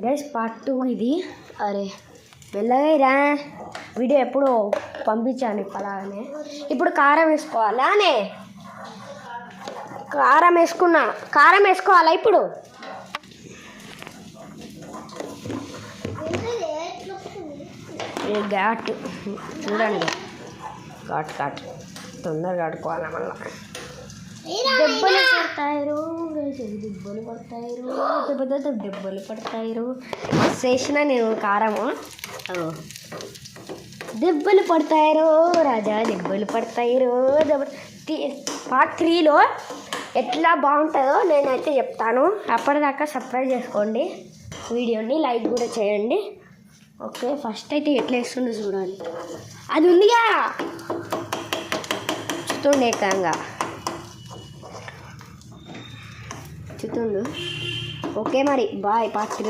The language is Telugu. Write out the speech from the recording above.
గైస్ పార్ట్ 2 ఇది. అరే వెళ్ళగా వీడియో ఎప్పుడు పంపించాను అలానే. ఇప్పుడు కారం వేసుకోవాలానే, కారం వేసుకోవాలా ఇప్పుడు. ఘాట్ చూడండి, ఘాట్ తొందరగా కట్టుకోవాలి. మళ్ళీ దెబ్బలు పడతాయి చేసిన నేను కారము. దెబ్బలు పడతాయి రాజా, దెబ్బలు పడతాయి. పార్ట్ 3లో ఎట్లా బాగుంటుందో నేనైతే చెప్తాను. అప్పటిదాకా సబ్స్క్రైబ్ చేసుకోండి, వీడియోని లైక్ కూడా చేయండి. ఓకే, ఫస్ట్ అయితే ఎట్లా వేస్తుండో చూడాలి. అది ఉందిగా చుతుండే ఏకంగా చుతుండు. ఓకే మరి బాయ్, పార్ట్ 3.